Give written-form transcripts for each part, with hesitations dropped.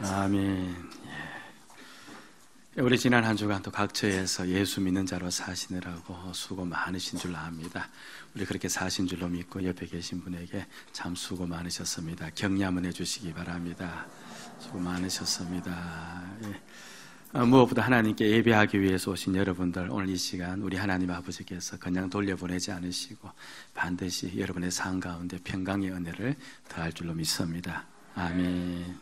아멘. 우리 지난 한 주간 또 각처에서 예수 믿는 자로 사시느라고 수고 많으신 줄 압니다. 우리 그렇게 사신 줄로 믿고 옆에 계신 분에게 참 수고 많으셨습니다. 격려 한번 해주시기 바랍니다. 수고 많으셨습니다. 무엇보다 하나님께 예배하기 위해서 오신 여러분들, 오늘 이 시간 우리 하나님 아버지께서 그냥 돌려보내지 않으시고 반드시 여러분의 삶 가운데 평강의 은혜를 더할 줄로 믿습니다. 아멘.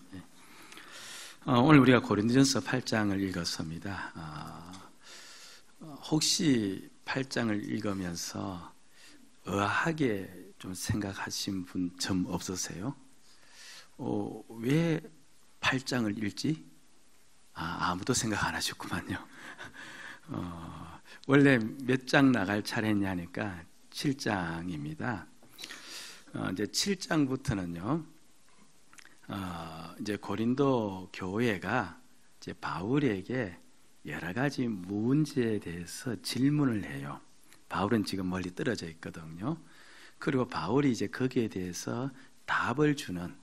오늘 우리가 고린도전서 8장을 읽었습니다. 혹시 8장을 읽으면서 의아하게 좀 생각하신 분 좀 없으세요? 왜 8장을 읽지? 아무도 생각 안 하셨구만요. 원래 몇 장 나갈 차례냐니까 7장입니다. 이제 7장부터는요. 이제 고린도 교회가 이제 바울에게 여러 가지 문제에 대해서 질문을 해요. 바울은 지금 멀리 떨어져 있거든요. 그리고 바울이 이제 거기에 대해서 답을 주는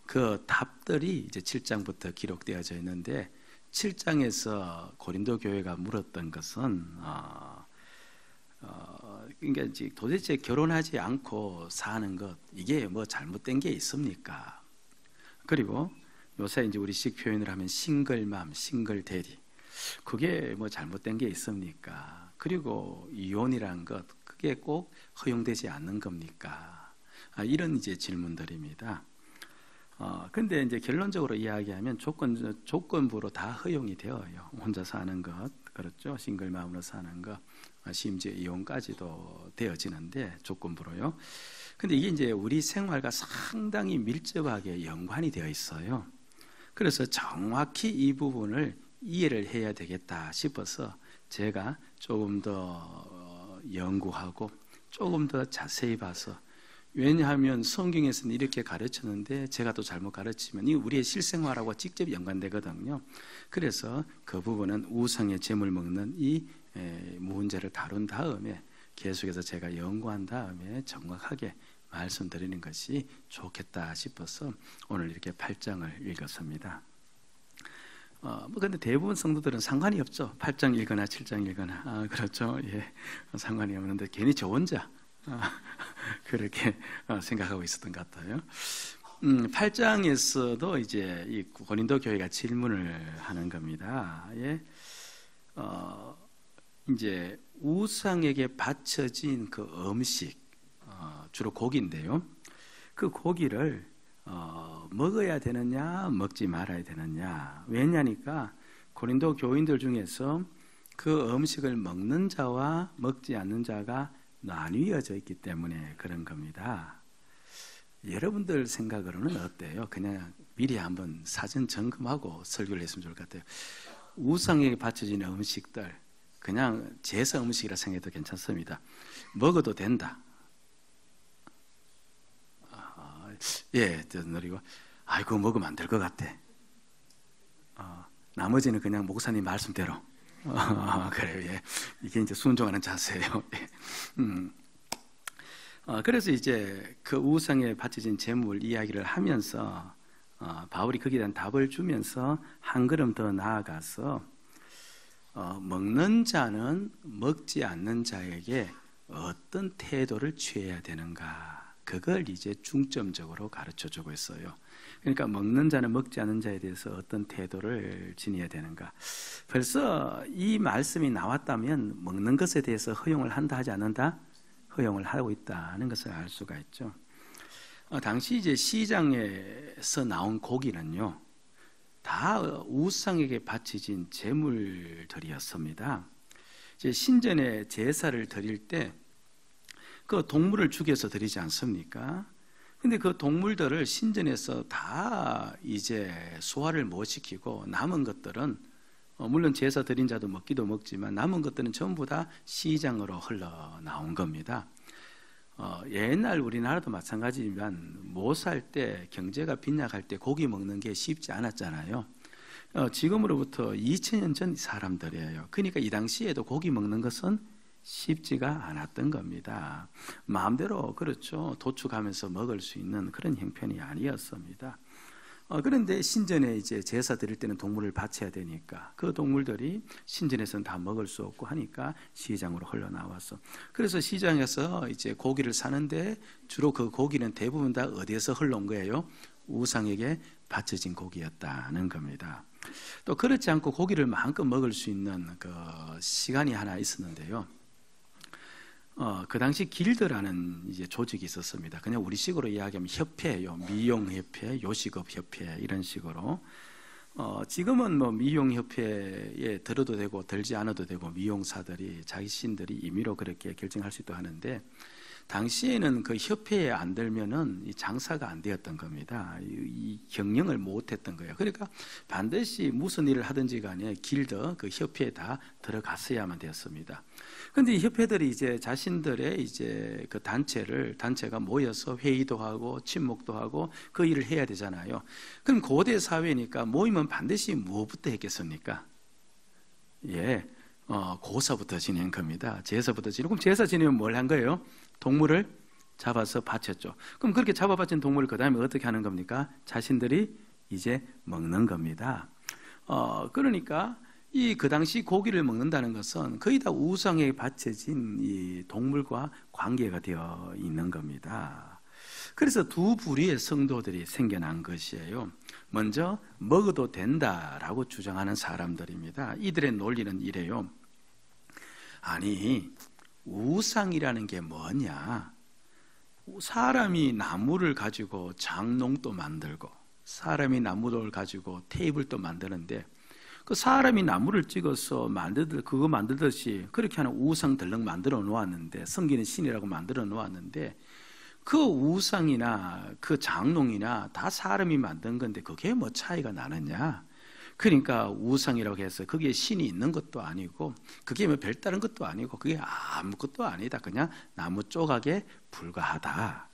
그 답들이 이제 7장부터 기록되어져 있는데, 7장에서 고린도 교회가 물었던 것은 그러니까 도대체 결혼하지 않고 사는 것, 이게 뭐 잘못된 게 있습니까? 그리고 요새 이제 우리식 표현을 하면 싱글맘, 싱글데디, 그게 뭐 잘못된 게 있습니까? 그리고 이혼이란 것, 그게 꼭 허용되지 않는 겁니까? 이런 이제 질문들입니다. 근데 이제 결론적으로 이야기하면 조건부로 다 허용이 되어요. 혼자 사는 것, 그렇죠? 싱글맘으로 사는 것, 심지어 이혼까지도 되어지는데 조건부로요. 근데 이게 이제 우리 생활과 상당히 밀접하게 연관이 되어 있어요. 그래서 정확히 이 부분을 이해를 해야 되겠다 싶어서 제가 조금 더 연구하고 조금 더 자세히 봐서, 왜냐하면 성경에서는 이렇게 가르쳤는데 제가 또 잘못 가르치면 이 우리의 실생활하고 직접 연관되거든요. 그래서 그 부분은 우상의 재물 먹는 이 문제를 다룬 다음에 계속해서 제가 연구한 다음에 정확하게 말씀드리는 것이 좋겠다 싶어서 오늘 이렇게 8장을 읽었습니다. 근데 대부분 성도들은 상관이 없죠. 8장 읽거나 7장 읽거나. 그렇죠. 예. 상관이 없는데 괜히 저 혼자 그렇게 생각하고 있었던 것 같아요. 8장에서도 이제 이 고린도 교회가 질문을 하는 겁니다. 예. 이제 우상에게 바쳐진 그 음식, 주로 고기인데요. 그 고기를 먹어야 되느냐, 먹지 말아야 되느냐. 왜냐니까 고린도 교인들 중에서 그 음식을 먹는 자와 먹지 않는 자가 나뉘어져 있기 때문에 그런 겁니다. 여러분들 생각으로는 어때요? 그냥 미리 한번 사전 점검하고 설교를 했으면 좋을 것 같아요. 우상에게 바쳐진 음식들, 그냥 제사 음식이라 생각해도 괜찮습니다. 먹어도 된다. 예, 너리고, 그거 먹으면 안 될 것 같아. 나머지는 그냥 목사님 말씀대로. 그래요, 예. 이게 이제 순종하는 자세예요. 예. 그래서 이제 그 우상에 바쳐진 재물 이야기를 하면서 바울이 거기에 대한 답을 주면서 한 걸음 더 나아가서 먹는 자는 먹지 않는 자에게 어떤 태도를 취해야 되는가, 그걸 이제 중점적으로 가르쳐주고 있어요. 그러니까 먹는 자는 먹지 않는 자에 대해서 어떤 태도를 지녀야 되는가. 벌써 이 말씀이 나왔다면 먹는 것에 대해서 허용을 한다 하지 않는다? 허용을 하고 있다는 것을 알 수가 있죠. 당시 이제 시장에서 나온 고기는요, 다 우상에게 바쳐진 제물들이었습니다. 이제 신전에 제사를 드릴 때 그 동물을 죽여서 드리지 않습니까? 근데 그 동물들을 신전에서 다 이제 소화를 못 시키고 남은 것들은 물론 제사 드린 자도 먹기도 먹지만 남은 것들은 전부 다 시장으로 흘러나온 겁니다. 옛날 우리나라도 마찬가지지만 못 살 때, 경제가 빈약할 때 고기 먹는 게 쉽지 않았잖아요. 지금으로부터 2000년 전 사람들이에요. 그러니까 이 당시에도 고기 먹는 것은 쉽지가 않았던 겁니다. 마음대로, 그렇죠, 도축하면서 먹을 수 있는 그런 형편이 아니었습니다. 그런데 신전에 이제 제사 드릴 때는 동물을 바쳐야 되니까 그 동물들이 신전에서는 다 먹을 수 없고 하니까 시장으로 흘러나와서, 그래서 시장에서 이제 고기를 사는데 주로 그 고기는 대부분 다 어디에서 흘러온 거예요? 우상에게 바쳐진 고기였다는 겁니다. 또 그렇지 않고 고기를 마음껏 먹을 수 있는 그 시간이 하나 있었는데요. 그 당시 길드라는 이제 조직이 있었습니다. 그냥 우리식으로 이야기하면 협회예요. 미용협회, 요식업협회 이런 식으로. 지금은 뭐 미용협회에 들어도 되고 들지 않아도 되고 미용사들이 자신들이 임의로 그렇게 결정할 수 있도록 하는데, 당시에는 그 협회에 안 들면은 이 장사가 안 되었던 겁니다. 이 경영을 못 했던 거예요. 그러니까 반드시 무슨 일을 하든지 간에 길드, 그 협회에 다 들어갔어야만 되었습니다. 그런데 이 협회들이 이제 자신들의 이제 그 단체가 모여서 회의도 하고 친목도 하고 그 일을 해야 되잖아요. 그럼 고대 사회니까 모이면 반드시 무엇부터 했겠습니까? 고사부터 지낸 겁니다. 제사부터 지내고, 그럼 제사 지내면 뭘 한 거예요? 동물을 잡아서 바쳤죠. 그럼 그렇게 잡아 바친 동물을 그 다음에 어떻게 하는 겁니까? 자신들이 이제 먹는 겁니다. 그러니까 그 당시 고기를 먹는다는 것은 거의 다 우상에 바쳐진 이 동물과 관계가 되어 있는 겁니다. 그래서 두 부류의 성도들이 생겨난 것이에요. 먼저 먹어도 된다라고 주장하는 사람들입니다. 이들의 논리는 이래요. 아니, 우상이라는 게 뭐냐? 사람이 나무를 가지고 장롱도 만들고, 사람이 나무를 가지고 테이블도 만드는데, 그 사람이 나무를 찍어서 그거 만들듯이 그렇게 하는 우상 덜렁 만들어 놓았는데, 섬기는 신이라고 만들어 놓았는데, 그 우상이나 그 장롱이나 다 사람이 만든 건데 그게 뭐 차이가 나느냐? 그러니까 우상이라고 해서 거기에 신이 있는 것도 아니고 그게 뭐 별다른 것도 아니고 그게 아무것도 아니다. 그냥 나무 조각에 불과하다.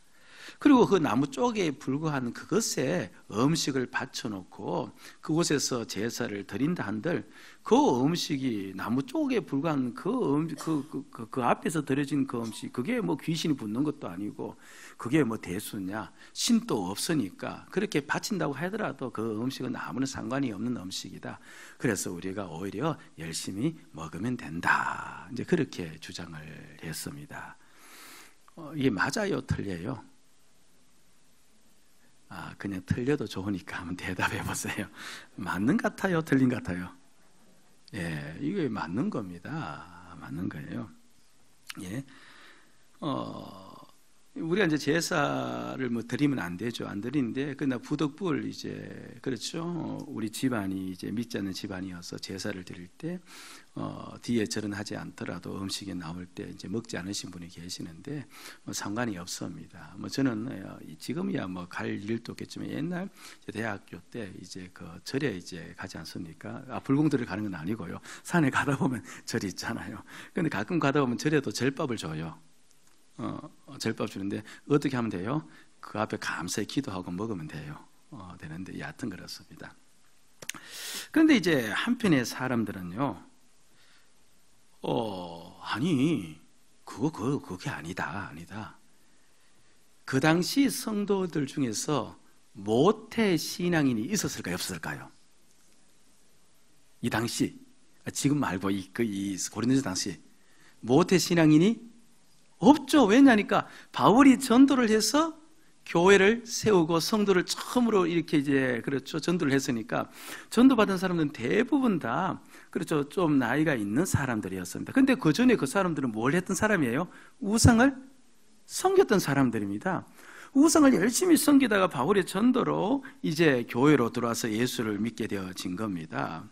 그리고 그 나무 조각에 불과한 그것에 음식을 바쳐놓고 그곳에서 제사를 드린다 한들 그 음식이 나무 조각에 불과한 그 앞에서 드려진 그 음식, 그게 뭐 귀신이 붙는 것도 아니고 그게 뭐 대수냐? 신도 없으니까 그렇게 바친다고 하더라도 그 음식은 아무런 상관이 없는 음식이다. 그래서 우리가 오히려 열심히 먹으면 된다. 이제 그렇게 주장을 했습니다. 이게 맞아요, 틀려요? 그냥 틀려도 좋으니까 한번 대답해 보세요. 맞는 것 같아요, 틀린 것 같아요? 이게 맞는 겁니다. 맞는 거예요. 우리가 이제 제사를 뭐 드리면 안 되죠. 안 드리는데, 그러나 부덕불 이제, 그렇죠. 우리 집안이 이제 믿지 않는 집안이어서 제사를 드릴 때, 뒤에 절은 하지 않더라도 음식이 나올 때 이제 먹지 않으신 분이 계시는데, 뭐 상관이 없습니다. 뭐 저는 지금이야 뭐 갈 일도 없겠지만 옛날 대학교 때 이제 그 절에 이제 가지 않습니까? 불공들을 가는 건 아니고요. 산에 가다 보면 절이 있잖아요. 근데 가끔 가다 보면 절에도 절밥을 줘요. 절밥 주는데 어떻게 하면 돼요? 그 앞에 감사히 기도하고 먹으면 돼요. 되는데 여하튼 그렇습니다. 그런데 이제 한편의 사람들은요, 아니, 그게 아니다. 그 당시 성도들 중에서 모태 신앙인이 있었을까요? 없었을까요? 이 당시, 지금 말고 이 고린도서 당시 모태 신앙인이 없죠. 왜냐니까 바울이 전도를 해서 교회를 세우고 성도를 처음으로 이렇게 이제 그렇죠. 전도를 했으니까 전도받은 사람들은 대부분 다 그렇죠. 좀 나이가 있는 사람들이었습니다. 근데 그 전에 그 사람들은 뭘 했던 사람이에요? 우상을 섬겼던 사람들입니다. 우상을 열심히 섬기다가 바울의 전도로 이제 교회로 들어와서 예수를 믿게 되어진 겁니다.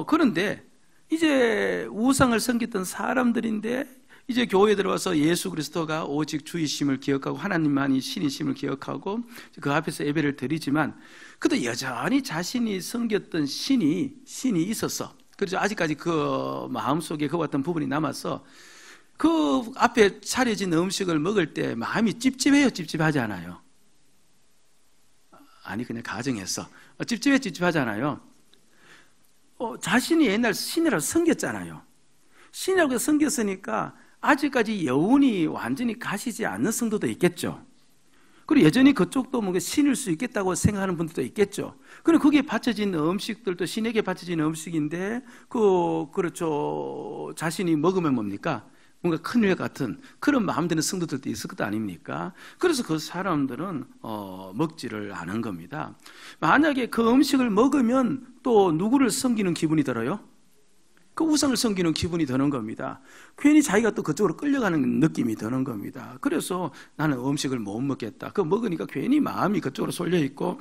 그런데 이제 우상을 섬겼던 사람들인데 이제 교회에 들어와서 예수 그리스도가 오직 주이심을 기억하고 하나님만이 신이심을 기억하고 그 앞에서 예배를 드리지만 그래도 여전히 자신이 섬겼던 신이 있어서, 그래서 아직까지 그 마음속에 그 같은 부분이 남아서 그 앞에 차려진 음식을 먹을 때 마음이 찝찝해요, 찝찝하지 않아요? 아니, 그냥 가정에서 찝찝하지 않아요? 자신이 옛날 신이라고 섬겼잖아요. 신이라고 섬겼으니까 아직까지 여운이 완전히 가시지 않는 성도도 있겠죠. 그리고 여전히 그쪽도 뭐 신일 수 있겠다고 생각하는 분들도 있겠죠. 그럼 거기에 바쳐진 음식들도 신에게 바쳐진 음식인데, 그렇죠. 자신이 먹으면 뭡니까? 뭔가 큰일 같은 그런 마음 드는 성도들도 있을 것 아닙니까? 그래서 그 사람들은 먹지를 않은 겁니다. 만약에 그 음식을 먹으면 또 누구를 섬기는 기분이 들어요? 그 우상을 섬기는 기분이 드는 겁니다. 괜히 자기가 또 그쪽으로 끌려가는 느낌이 드는 겁니다. 그래서 나는 음식을 못 먹겠다. 그거 먹으니까 괜히 마음이 그쪽으로 쏠려 있고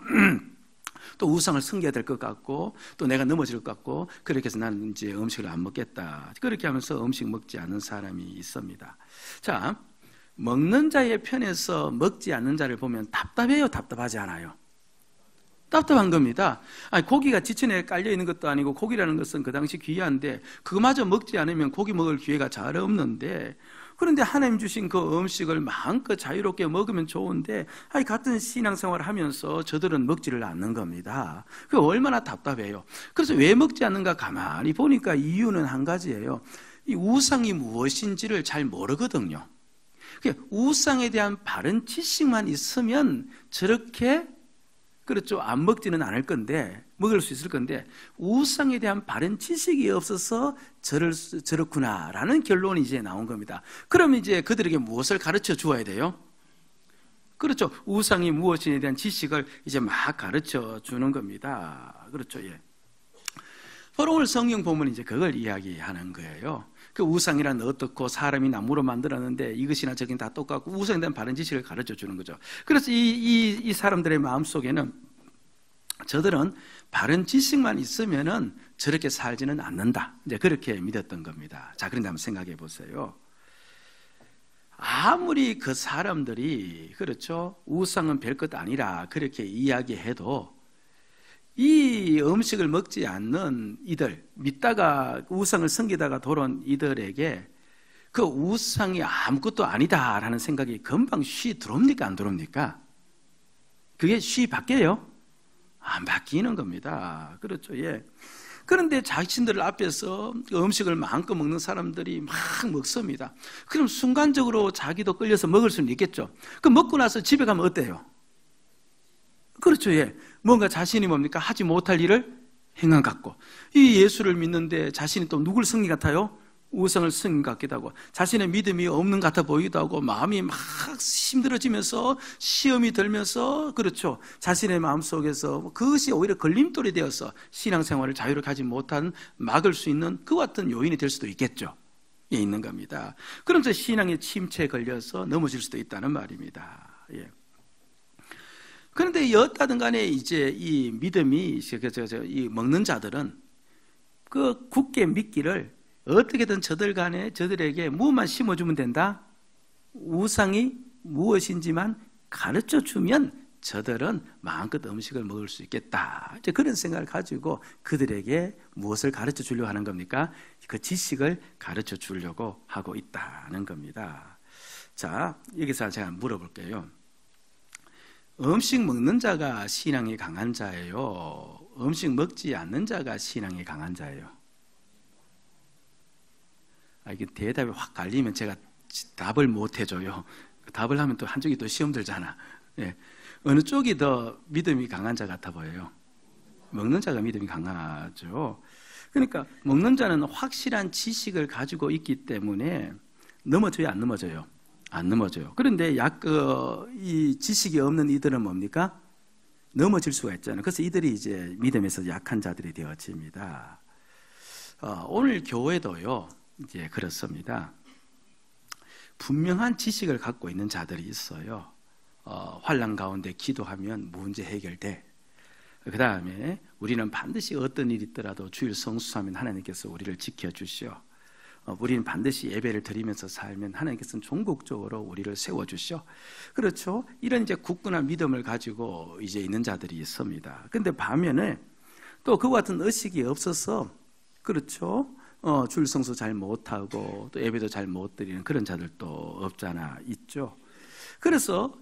또 우상을 섬겨야 될 것 같고 또 내가 넘어질 것 같고, 그렇게 해서 나는 이제 음식을 안 먹겠다. 그렇게 하면서 음식 먹지 않는 사람이 있습니다. 자, 먹는 자의 편에서 먹지 않는 자를 보면 답답해요, 답답하지 않아요? 답답한 겁니다. 아니, 고기가 지천에 깔려 있는 것도 아니고, 고기라는 것은 그 당시 귀한데 그거마저 먹지 않으면 고기 먹을 기회가 잘 없는데, 그런데 하나님 주신 그 음식을 마음껏 자유롭게 먹으면 좋은데, 아니, 같은 신앙생활을 하면서 저들은 먹지를 않는 겁니다. 그 얼마나 답답해요. 그래서 왜 먹지 않는가 가만히 보니까 이유는 한 가지예요. 이 우상이 무엇인지를 잘 모르거든요. 우상에 대한 바른 지식만 있으면 저렇게, 그렇죠, 안 먹지는 않을 건데, 먹을 수 있을 건데, 우상에 대한 바른 지식이 없어서 저렇구나라는 결론이 이제 나온 겁니다. 그럼 이제 그들에게 무엇을 가르쳐 주어야 돼요? 그렇죠, 우상이 무엇인에 대한 지식을 이제 막 가르쳐 주는 겁니다. 그렇죠, 예. 바로 오늘 성경 보면 이제 그걸 이야기하는 거예요. 그 우상이란 어떻고, 사람이 나무로 만들었는데 이것이나 저긴 다 똑같고, 우상에 대한 바른 지식을 가르쳐 주는 거죠. 그래서 이 사람들의 마음속에는 저들은 바른 지식만 있으면은 저렇게 살지는 않는다, 이제 그렇게 믿었던 겁니다. 자, 그런데 한번 생각해 보세요. 아무리 그 사람들이, 그렇죠, 우상은 별것 아니라 그렇게 이야기해도 이 음식을 먹지 않는 이들, 믿다가 우상을 섬기다가 돌아온 이들에게 그 우상이 아무것도 아니다라는 생각이 금방 쉬 들어옵니까, 안 들어옵니까? 그게 쉬 바뀌어요? 안 바뀌는 겁니다. 그렇죠, 예. 그런데 자신들 앞에서 음식을 마음껏 먹는 사람들이 막 먹습니다. 그럼 순간적으로 자기도 끌려서 먹을 수는 있겠죠. 그 먹고 나서 집에 가면 어때요? 그렇죠, 예. 뭔가 자신이 뭡니까? 하지 못할 일을 행한 것 같고, 이 예수를 믿는데 자신이 또 누굴 승리 같아요? 우상을 승리 같기도 하고, 자신의 믿음이 없는 것 같아 보이기도 하고, 마음이 막 힘들어지면서 시험이 들면서, 그렇죠, 자신의 마음속에서 그것이 오히려 걸림돌이 되어서 신앙생활을 자유롭게 하지 못한, 막을 수 있는 그 같은 요인이 될 수도 있겠죠. 예, 있는 겁니다. 그러면서 신앙의 침체에 걸려서 넘어질 수도 있다는 말입니다. 예. 그런데 여하튼 간에 이제 이 믿음이, 이 먹는 자들은 그 굳게 믿기를 어떻게든 저들에게 무엇만 심어주면 된다? 우상이 무엇인지만 가르쳐 주면 저들은 마음껏 음식을 먹을 수 있겠다, 이제 그런 생각을 가지고 그들에게 무엇을 가르쳐 주려고 하는 겁니까? 그 지식을 가르쳐 주려고 하고 있다는 겁니다. 자, 여기서 제가 물어볼게요. 음식 먹는 자가 신앙이 강한 자예요? 음식 먹지 않는 자가 신앙이 강한 자예요? 이게 대답이 확 갈리면 제가 답을 못 해줘요. 답을 하면 또 한쪽이 또 시험 들잖아. 예. 어느 쪽이 더 믿음이 강한 자 같아 보여요? 먹는 자가 믿음이 강하죠. 그러니까 먹는 자는 확실한 지식을 가지고 있기 때문에 넘어져요, 안 넘어져요? 안 넘어져요. 그런데 이 지식이 없는 이들은 뭡니까? 넘어질 수가 있잖아요. 그래서 이들이 이제 믿음에서 약한 자들이 되어집니다. 오늘 교회도요, 이제 그렇습니다. 분명한 지식을 갖고 있는 자들이 있어요. 환난 가운데 기도하면 문제 해결돼. 그 다음에 우리는 반드시 어떤 일이 있더라도 주일 성수하면 하나님께서 우리를 지켜주시오. 우리는 반드시 예배를 드리면서 살면 하나님께서는 종국적으로 우리를 세워주시오. 그렇죠? 이런 이제 굳건한 믿음을 가지고 이제 있는 자들이 있습니다. 근데 반면에 또 그와 같은 의식이 없어서, 그렇죠, 주일 성수 잘 못하고 또 예배도 잘 못 드리는 그런 자들도 없잖아 있죠. 그래서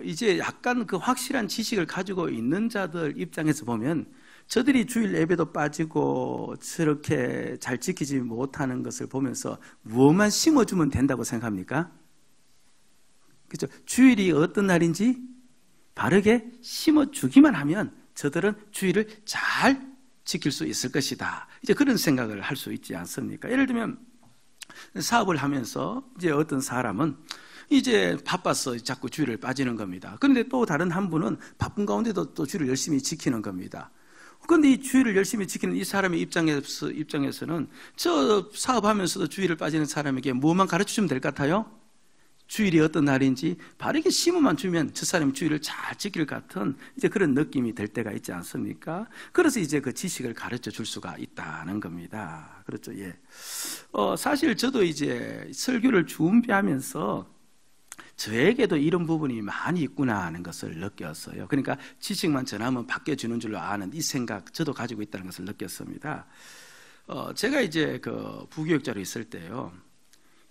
이제 약간 그 확실한 지식을 가지고 있는 자들 입장에서 보면 저들이 주일 예배도 빠지고 저렇게 잘 지키지 못하는 것을 보면서 무엇만 심어주면 된다고 생각합니까? 그렇죠? 주일이 어떤 날인지 바르게 심어주기만 하면 저들은 주일을 잘 지킬 수 있을 것이다. 이제 그런 생각을 할 수 있지 않습니까? 예를 들면 사업을 하면서 이제 어떤 사람은 이제 바빠서 자꾸 주일을 빠지는 겁니다. 그런데 또 다른 한 분은 바쁜 가운데도 또 주일을 열심히 지키는 겁니다. 그런데 이 주일을 열심히 지키는 이 사람의 입장에서는 저 사업하면서도 주일을 빠지는 사람에게 뭐만 가르쳐주면 될 것 같아요? 주일이 어떤 날인지 바르게 심어만 주면 저 사람이 주일을 잘 지킬 것 같은 이제 그런 느낌이 들 때가 있지 않습니까? 그래서 이제 그 지식을 가르쳐 줄 수가 있다는 겁니다. 그렇죠? 예. 사실 저도 이제 설교를 준비하면서 저에게도 이런 부분이 많이 있구나 하는 것을 느꼈어요. 그러니까 지식만 전하면 바뀌어주는 줄로 아는 이 생각 저도 가지고 있다는 것을 느꼈습니다. 제가 이제 그 부교육자로 있을 때요.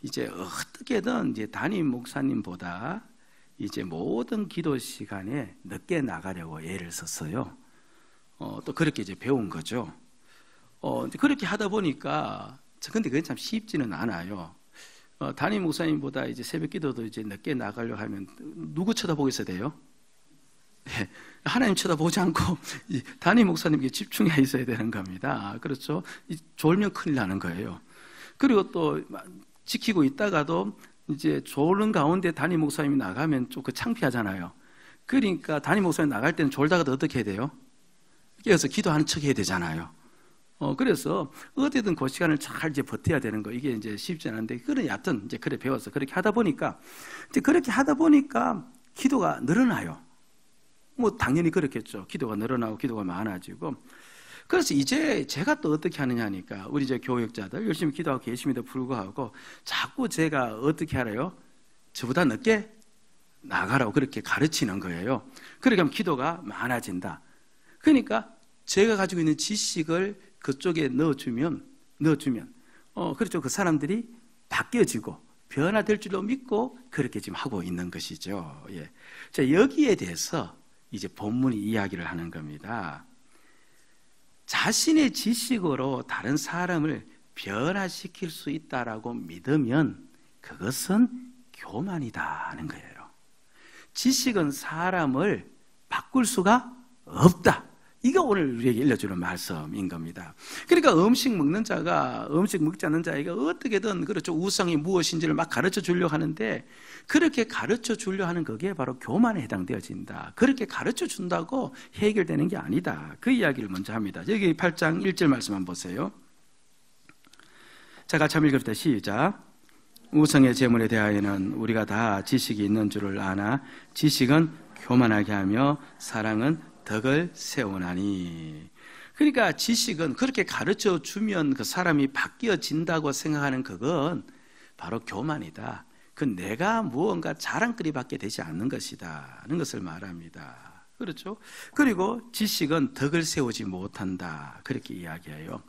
이제 어떻게든 이제 담임 목사님보다 이제 모든 기도 시간에 늦게 나가려고 애를 썼어요. 또 그렇게 이제 배운 거죠. 그렇게 하다 보니까 근데 그게 참 쉽지는 않아요. 담임 목사님보다 이제 새벽 기도도 이제 늦게 나가려고 하면 누구 쳐다보겠어야 돼요? 네, 하나님 쳐다보지 않고 담임 목사님께 집중해 있어야 되는 겁니다. 그렇죠? 졸면 큰일 나는 거예요. 그리고 또 지키고 있다가도 이제 졸는 가운데 담임 목사님이 나가면 좀 창피하잖아요. 그러니까 담임 목사님 나갈 때는 졸다가도 어떻게 해야 돼요? 깨어서 기도하는 척 해야 되잖아요. 그래서 어디든 그 시간을 잘 이제 버텨야 되는 거 이게 이제 쉽지 않은데 그런 여하튼 이제 그래 배워서 그렇게 하다 보니까 기도가 늘어나요. 뭐 당연히 그렇겠죠. 기도가 늘어나고 기도가 많아지고. 그래서 이제 제가 또 어떻게 하느냐 하니까 우리 이제 교육자들 열심히 기도하고 계심에도 불구하고 자꾸 제가 어떻게 하래요? 저보다 늦게 나가라고 그렇게 가르치는 거예요. 그렇게 하면 기도가 많아진다. 그러니까 제가 가지고 있는 지식을 그쪽에 넣어주면 그렇죠. 그 사람들이 바뀌어지고 변화될 줄로 믿고 그렇게 지금 하고 있는 것이죠. 예. 자, 여기에 대해서 이제 본문이 이야기를 하는 겁니다. 자신의 지식으로 다른 사람을 변화시킬 수 있다라고 믿으면 그것은 교만이다 하는 거예요. 지식은 사람을 바꿀 수가 없다. 이거 오늘 우리에게 일러주는 말씀인 겁니다. 그러니까 음식 먹는 자가 음식 먹지 않는 자에게 어떻게든 그렇죠. 우상이 무엇인지를 막 가르쳐 주려고 하는데 그렇게 가르쳐 주려고 하는 그게 바로 교만에 해당되어진다. 그렇게 가르쳐 준다고 해결되는 게 아니다. 그 이야기를 먼저 합니다. 여기 8장 1절 말씀 한번 보세요. 자, 같이 한번 읽읍시다. 시작. 우상의 제물에 대하여는 우리가 다 지식이 있는 줄을 아나 지식은 교만하게 하며 사랑은 덕을 세우나니. 그러니까 지식은 그렇게 가르쳐 주면 그 사람이 바뀌어진다고 생각하는 그건 바로 교만이다. 그 내가 무언가 자랑거리밖에 되지 않는 것이다 하는 것을 말합니다. 그렇죠? 그리고 지식은 덕을 세우지 못한다 그렇게 이야기해요.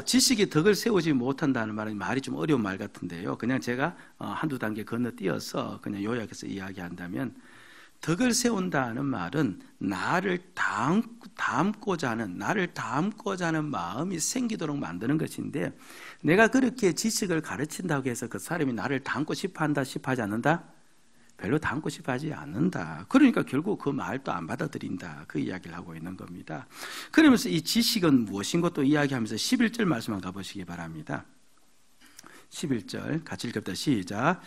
지식이 덕을 세우지 못한다는 말은 말이 좀 어려운 말 같은데요. 그냥 제가 한두 단계 건너뛰어서 그냥 요약해서 이야기한다면 덕을 세운다는 말은 나를 닮고자 하는 마음이 생기도록 만드는 것인데 내가 그렇게 지식을 가르친다고 해서 그 사람이 나를 닮고 싶어 한다, 싶어 하지 않는다? 별로 닮고 싶어 하지 않는다. 그러니까 결국 그 말도 안 받아들인다. 그 이야기를 하고 있는 겁니다. 그러면서 이 지식은 무엇인 것도 이야기하면서 11절 말씀만 가보시기 바랍니다. 11절 같이 읽읍시다. 시작.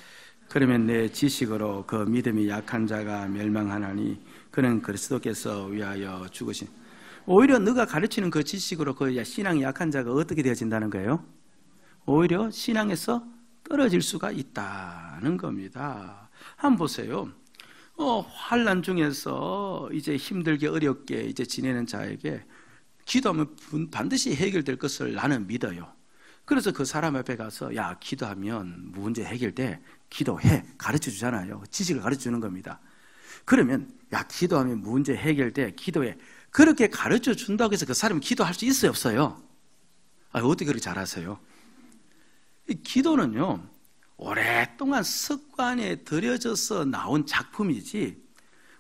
그러면 내 지식으로 그 믿음이 약한 자가 멸망하나니 그는 그리스도께서 위하여 죽으신. 오히려 너가 가르치는 그 지식으로 그 신앙이 약한 자가 어떻게 되어진다는 거예요? 오히려 신앙에서 떨어질 수가 있다는 겁니다. 한번 보세요. 환난 중에서 이제 힘들게 어렵게 이제 지내는 자에게 기도하면 반드시 해결될 것을 나는 믿어요. 그래서 그 사람 앞에 가서 야, 기도하면 문제 해결돼. 기도해. 가르쳐 주잖아요. 지식을 가르쳐 주는 겁니다. 그러면 야, 기도하면 문제 해결돼. 기도해. 그렇게 가르쳐 준다고 해서 그 사람이 기도할 수 있어요, 없어요? 어떻게 그렇게 잘하세요? 이 기도는요, 오랫동안 습관에 들여져서 나온 작품이지,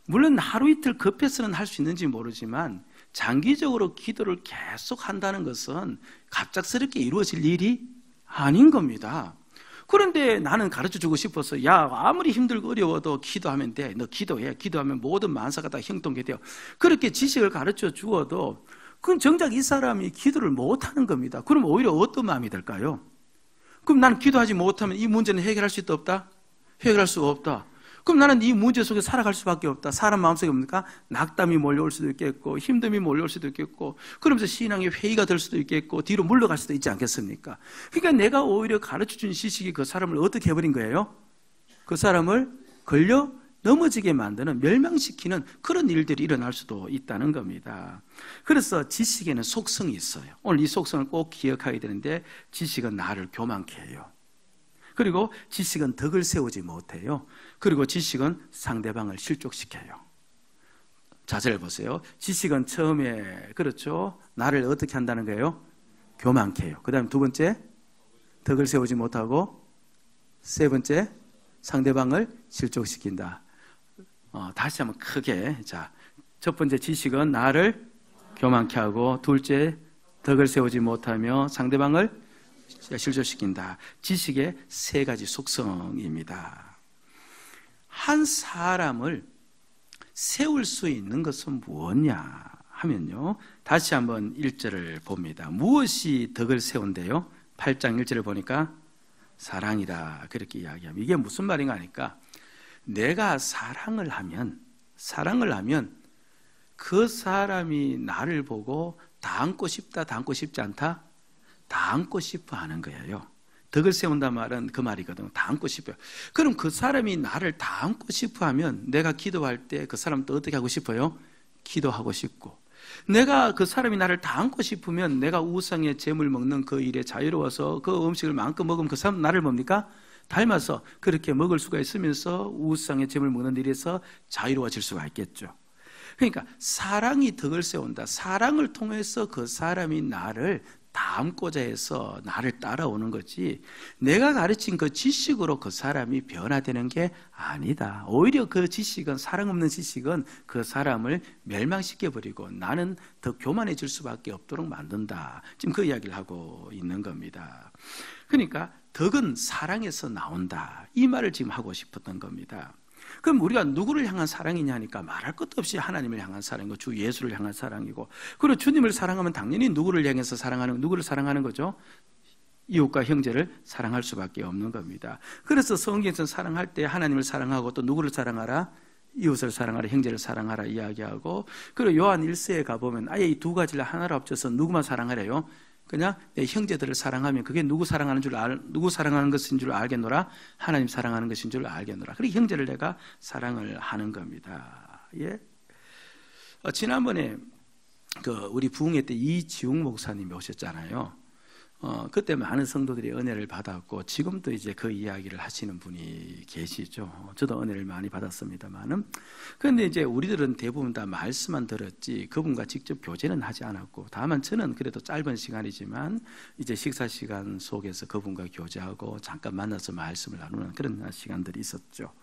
물론 하루 이틀 급해서는 할 수 있는지 모르지만 장기적으로 기도를 계속 한다는 것은 갑작스럽게 이루어질 일이 아닌 겁니다. 그런데 나는 가르쳐주고 싶어서, 야, 아무리 힘들고 어려워도 기도하면 돼. 너 기도해. 기도하면 모든 만사가 다 형통케 돼요. 그렇게 지식을 가르쳐 주어도 그건 정작 이 사람이 기도를 못하는 겁니다. 그럼 오히려 어떤 마음이 들까요? 그럼 나는 기도하지 못하면 이 문제는 해결할 수 있다 없다? 해결할 수가 없다. 그럼 나는 이 문제 속에 살아갈 수밖에 없다. 사람 마음속에 뭡니까? 낙담이 몰려올 수도 있겠고, 힘듦이 몰려올 수도 있겠고, 그러면서 신앙의 회의가 될 수도 있겠고, 뒤로 물러갈 수도 있지 않겠습니까? 그러니까 내가 오히려 가르쳐준 지식이 그 사람을 어떻게 해버린 거예요? 그 사람을 걸려 넘어지게 만드는, 멸망시키는 그런 일들이 일어날 수도 있다는 겁니다. 그래서 지식에는 속성이 있어요. 오늘 이 속성을 꼭 기억하게 되는데, 지식은 나를 교만케 해요. 그리고 지식은 덕을 세우지 못해요. 그리고 지식은 상대방을 실족시켜요. 자세를 보세요. 지식은 처음에, 그렇죠, 나를 어떻게 한다는 거예요? 교만케 해요. 그 다음 두 번째, 덕을 세우지 못하고, 세 번째, 상대방을 실족시킨다. 다시 한번 크게. 자, 첫 번째, 지식은 나를 교만케 하고, 둘째, 덕을 세우지 못하며 상대방을 실족시킨다. 지식의 세 가지 속성입니다. 한 사람을 세울 수 있는 것은 무엇냐 하면요, 다시 한번 1절을 봅니다. 무엇이 덕을 세운대요? 8장 1절을 보니까 사랑이라 그렇게 이야기합니다. 이게 무슨 말인가 하니까, 내가 사랑을 하면 그 사람이 나를 보고 다 안고 싶다, 다 안고 싶지 않다? 다 안고 싶어 하는 거예요. 덕을 세운단 말은 그 말이거든요. 다 안고 싶어요. 그럼 그 사람이 나를 다 안고 싶어 하면 내가 기도할 때 그 사람도 어떻게 하고 싶어요? 기도하고 싶고, 내가 그 사람이 나를 다 안고 싶으면 내가 우상의 재물 먹는 그 일에 자유로워서 그 음식을 마음껏 먹으면 그 사람 나를 뭡니까? 닮아서 그렇게 먹을 수가 있으면서 우상의 재물 먹는 일에서 자유로워질 수가 있겠죠. 그러니까 사랑이 덕을 세운다. 사랑을 통해서 그 사람이 나를 담고자 해서 나를 따라오는 거지, 내가 가르친 그 지식으로 그 사람이 변화되는 게 아니다. 오히려 그 지식은, 사랑 없는 지식은 그 사람을 멸망시켜버리고 나는 더 교만해질 수밖에 없도록 만든다. 지금 그 이야기를 하고 있는 겁니다. 그러니까 덕은 사랑에서 나온다, 이 말을 지금 하고 싶었던 겁니다. 그럼 우리가 누구를 향한 사랑이냐 하니까 말할 것도 없이 하나님을 향한 사랑이고 주 예수를 향한 사랑이고, 그리고 주님을 사랑하면 당연히 누구를 향해서 누구를 사랑하는 거죠? 이웃과 형제를 사랑할 수밖에 없는 겁니다. 그래서 성경에서 사랑할 때 하나님을 사랑하고 또 누구를 사랑하라? 이웃을 사랑하라, 형제를 사랑하라 이야기하고, 그리고 요한 1세에 가보면 아예 이 두 가지를 하나로 합쳐서 누구만 사랑하래요? 그냥 내 형제들을 사랑하면 그게 누구 사랑하는 것인 줄 알겠노라? 하나님 사랑하는 것인 줄 알겠노라. 그리고 형제를 내가 사랑을 하는 겁니다. 예. 지난번에 우리 부흥회 때 이지웅 목사님이 오셨잖아요. 그때 많은 성도들이 은혜를 받았고, 지금도 이제 그 이야기를 하시는 분이 계시죠. 저도 은혜를 많이 받았습니다만은, 그런데 이제 우리들은 대부분 다 말씀만 들었지 그분과 직접 교제는 하지 않았고, 다만 저는 그래도 짧은 시간이지만 이제 식사 시간 속에서 그분과 교제하고 잠깐 만나서 말씀을 나누는 그런 시간들이 있었죠.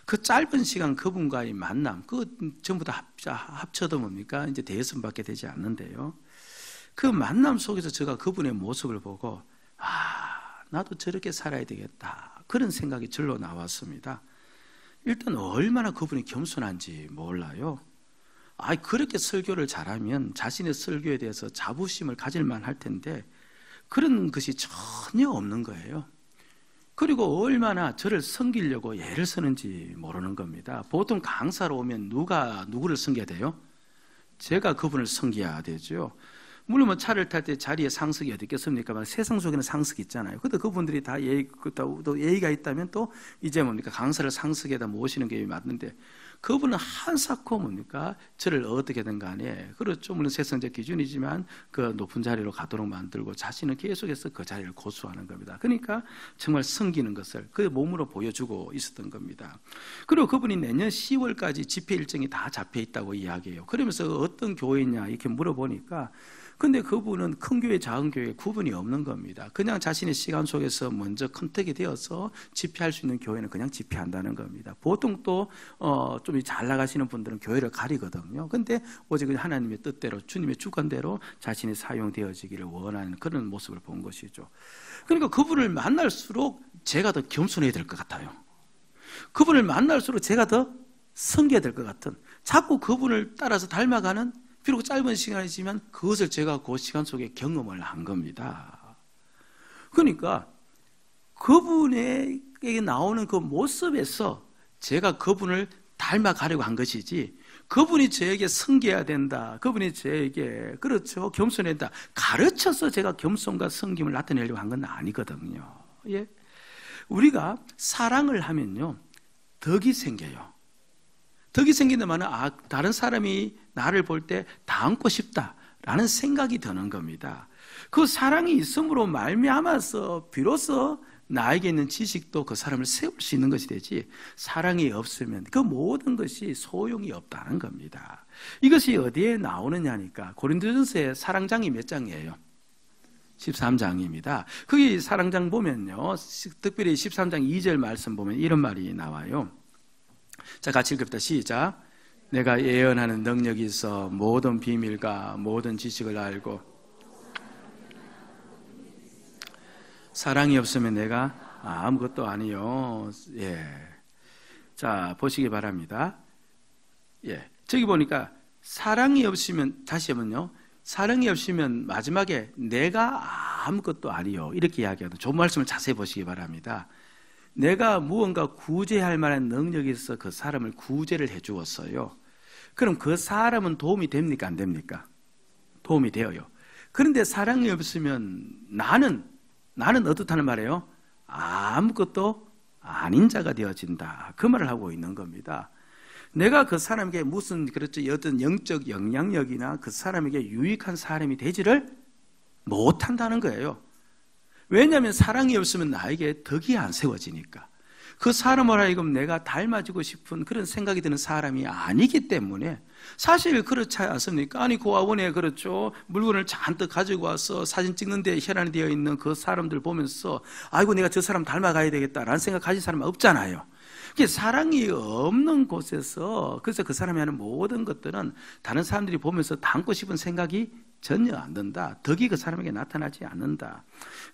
그 짧은 시간 그분과의 만남, 전부 다 합쳐도 뭡니까? 이제 대여섯밖에 되지 않는데요. 그 만남 속에서 제가 그분의 모습을 보고, 나도 저렇게 살아야 되겠다, 그런 생각이 절로 나왔습니다. 일단 얼마나 그분이 겸손한지 몰라요. 그렇게 설교를 잘하면 자신의 설교에 대해서 자부심을 가질 만할 텐데 그런 것이 전혀 없는 거예요. 그리고 얼마나 저를 섬기려고 애를 쓰는지 모르는 겁니다. 보통 강사로 오면 누가 누구를 섬겨야 돼요? 제가 그분을 섬겨야 되죠. 물론 차를 탈 때 자리에 상석이 어디 있겠습니까? 세상 속에는 상석이 있잖아요. 근데 그분들이 다 또 예의가 있다면 또 이제 뭡니까? 강사를 상석에다 모시는 게 맞는데, 그분은 한사코 뭡니까? 저를 어떻게든 간에, 그렇죠, 물론 세상적 기준이지만 그 높은 자리로 가도록 만들고 자신은 계속해서 그 자리를 고수하는 겁니다. 그러니까 정말 섬기는 것을 그 몸으로 보여주고 있었던 겁니다. 그리고 그분이 내년 10월까지 집회 일정이 다 잡혀 있다고 이야기해요. 그러면서 어떤 교회냐 이렇게 물어보니까, 근데 그분은 큰 교회, 작은 교회 구분이 없는 겁니다. 그냥 자신의 시간 속에서 먼저 컨택이 되어서 집회할 수 있는 교회는 그냥 집회한다는 겁니다. 보통 또 좀 잘 나가시는 분들은 교회를 가리거든요. 근데 오직 하나님의 뜻대로 주님의 주관대로 자신이 사용되어지기를 원하는 그런 모습을 본 것이죠. 그러니까 그분을 만날수록 제가 더 겸손해야 될 것 같아요. 그분을 만날수록 제가 더 섬겨야 될 것 같은, 자꾸 그분을 따라서 닮아가는, 비록 짧은 시간이지만 그것을 제가 그 시간 속에 경험을 한 겁니다. 그러니까 그분에게 나오는 그 모습에서 제가 그분을 닮아가려고 한 것이지, 그분이 저에게 섬겨야 된다, 그분이 저에게 그렇죠 겸손해야 된다, 가르쳐서 제가 겸손과 섬김을 나타내려고 한 건 아니거든요. 예? 우리가 사랑을 하면요 덕이 생겨요. 덕이 생기는 말은 다른 사람이 나를 볼 때 닮고 싶다라는 생각이 드는 겁니다. 그 사랑이 있음으로 말미암아서 비로소 나에게 있는 지식도 그 사람을 세울 수 있는 것이 되지, 사랑이 없으면 그 모든 것이 소용이 없다는 겁니다. 이것이 어디에 나오느냐니까 고린도전서의 사랑장이 몇 장이에요? 13장입니다. 거기 사랑장 보면요, 특별히 13장 2절 말씀 보면 이런 말이 나와요. 자, 같이 읽읍시다. 시작. 내가 예언하는 능력이 있어 모든 비밀과 모든 지식을 알고, 사랑이 없으면 내가 아무것도 아니요. 예. 자, 보시기 바랍니다. 예. 저기 보니까 사랑이 없으면, 다시 한번요, 사랑이 없으면 마지막에 내가 아무것도 아니요 이렇게 이야기하는 좋은 말씀을 자세히 보시기 바랍니다. 내가 무언가 구제할 만한 능력이 있어 그 사람을 구제를 해 주었어요. 그럼 그 사람은 도움이 됩니까 안 됩니까? 도움이 되어요. 그런데 사랑이 없으면 나는 어떻다는 말이에요? 아무것도 아닌 자가 되어진다, 그 말을 하고 있는 겁니다. 내가 그 사람에게 무슨 그렇죠 어떤 영적 영향력이나 그 사람에게 유익한 사람이 되지를 못한다는 거예요. 왜냐하면 사랑이 없으면 나에게 덕이 안 세워지니까, 그 사람을 하여금 내가 닮아지고 싶은 그런 생각이 드는 사람이 아니기 때문에. 사실 그렇지 않습니까? 아니 고아원에 그렇죠 물건을 잔뜩 가지고 와서 사진 찍는데 혈안이 되어 있는 그 사람들 보면서 아이고 내가 저 사람 닮아가야 되겠다라는 생각 가진 사람은 없잖아요. 사랑이 없는 곳에서, 그래서 그 사람이 하는 모든 것들은 다른 사람들이 보면서 닮고 싶은 생각이 전혀 안 든다, 덕이 그 사람에게 나타나지 않는다.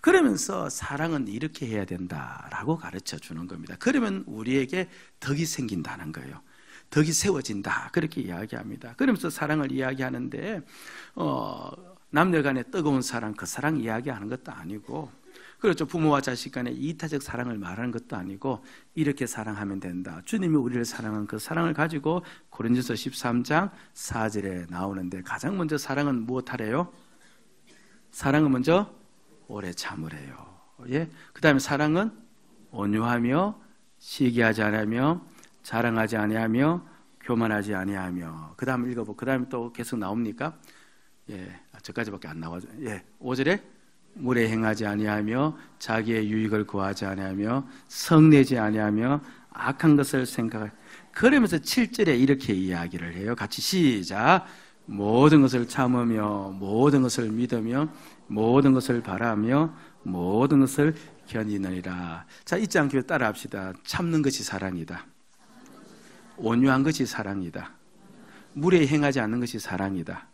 그러면서 사랑은 이렇게 해야 된다라고 가르쳐 주는 겁니다. 그러면 우리에게 덕이 생긴다는 거예요. 덕이 세워진다, 그렇게 이야기합니다. 그러면서 사랑을 이야기하는데 남녀 간의 뜨거운 사랑, 그 사랑 이야기하는 것도 아니고, 그렇죠, 부모와 자식 간의 이타적 사랑을 말하는 것도 아니고, 이렇게 사랑하면 된다, 주님이 우리를 사랑한 그 사랑을 가지고 고린도서 13장 4절에 나오는데, 가장 먼저 사랑은 무엇하래요? 사랑은 먼저 오래 참으래요. 예? 그 다음에 사랑은 온유하며 시기하지 아니하며 자랑하지 아니하며 교만하지 아니하며, 그 다음 읽어보고, 그 다음에 또 계속 나옵니까? 예, 저까지밖에 안 나와죠. 예, 5절에 물에 행하지 아니하며 자기의 유익을 구하지 아니하며 성내지 아니하며 악한 것을 생각할. 그러면서 7절에 이렇게 이야기를 해요. 같이 시작. 모든 것을 참으며 모든 것을 믿으며 모든 것을 바라며 모든 것을 견디느니라. 자, 잊지 않게 따라 합시다. 참는 것이 사랑이다. 온유한 것이 사랑이다. 물에 행하지 않는 것이 사랑이다.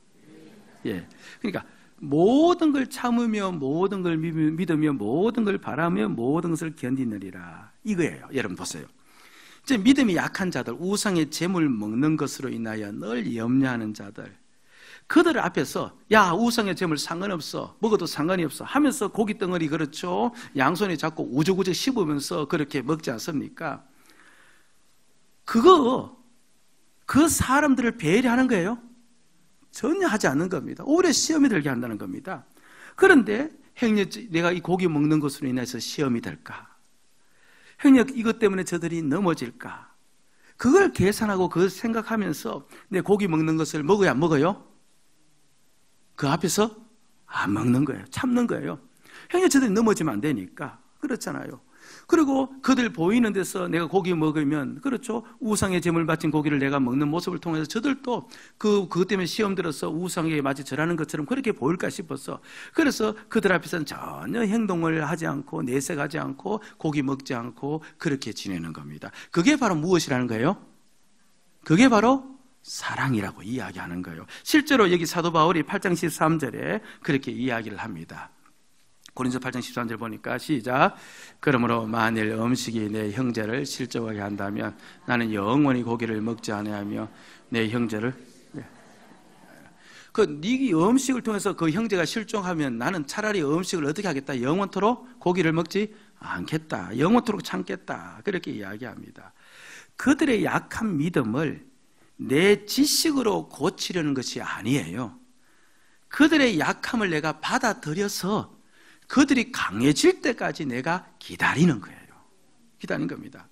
예, 그러니까 모든 걸 참으며 모든 걸 믿으며 모든 걸 바라며 모든 것을 견디느리라, 이거예요. 여러분 보세요. 이제 믿음이 약한 자들, 우상의 재물 먹는 것으로 인하여 늘 염려하는 자들, 그들 앞에서 야 우상의 재물 상관없어, 먹어도 상관이 없어 하면서 고기 덩어리 그렇죠 양손에 잡고 우적우적 씹으면서 그렇게 먹지 않습니까? 그 사람들을 배려하는 거예요? 전혀 하지 않는 겁니다. 오히려 시험이 들게 한다는 겁니다. 그런데 행여 내가 이 고기 먹는 것으로 인해서 시험이 될까? 행여 이것 때문에 저들이 넘어질까? 그걸 계산하고 그걸 생각하면서 내 고기 먹는 것을 먹어야 안 먹어요? 그 앞에서 안 먹는 거예요. 참는 거예요. 행여 저들이 넘어지면 안 되니까. 그렇잖아요. 그리고 그들 보이는 데서 내가 고기 먹으면 그렇죠 우상의 제물 바친 고기를 내가 먹는 모습을 통해서 저들도 그것 때문에 시험 들어서 우상에게 마치 절하는 것처럼 그렇게 보일까 싶어서, 그래서 그들 앞에서는 전혀 행동을 하지 않고 내색하지 않고 고기 먹지 않고 그렇게 지내는 겁니다. 그게 바로 무엇이라는 거예요? 그게 바로 사랑이라고 이야기하는 거예요. 실제로 여기 사도 바울이 8장 13절에 그렇게 이야기를 합니다. 고린도 8장 13절 보니까 시작. 그러므로 만일 음식이 내 형제를 실족하게 한다면 나는 영원히 고기를 먹지 아니하며 내 형제를 네 음식을 통해서 그 형제가 실종하면 나는 차라리 음식을 어떻게 하겠다? 영원토록 고기를 먹지 않겠다. 영원토록 참겠다. 그렇게 이야기합니다. 그들의 약한 믿음을 내 지식으로 고치려는 것이 아니에요. 그들의 약함을 내가 받아들여서 그들이 강해질 때까지 내가 기다리는 거예요. 기다리는 겁니다.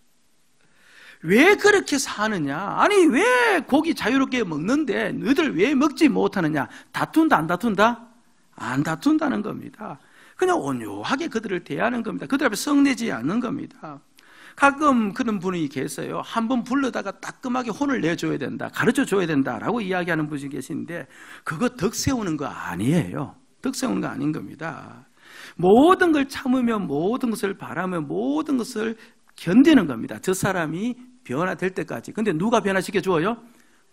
왜 그렇게 사느냐? 아니, 왜 고기 자유롭게 먹는데 너희들 왜 먹지 못하느냐? 다툰다, 안 다툰다? 안 다툰다는 겁니다. 그냥 온유하게 그들을 대하는 겁니다. 그들 앞에 성내지 않는 겁니다. 가끔 그런 분이 계세요. 한번 불러다가 따끔하게 혼을 내줘야 된다, 가르쳐줘야 된다라고 이야기하는 분이 계시는데 그거 덕 세우는 거 아니에요. 덕 세우는 거 아닌 겁니다. 모든 걸 참으며 모든 것을 바라며 모든 것을 견디는 겁니다. 저 사람이 변화될 때까지. 근데 누가 변화시켜 주어요?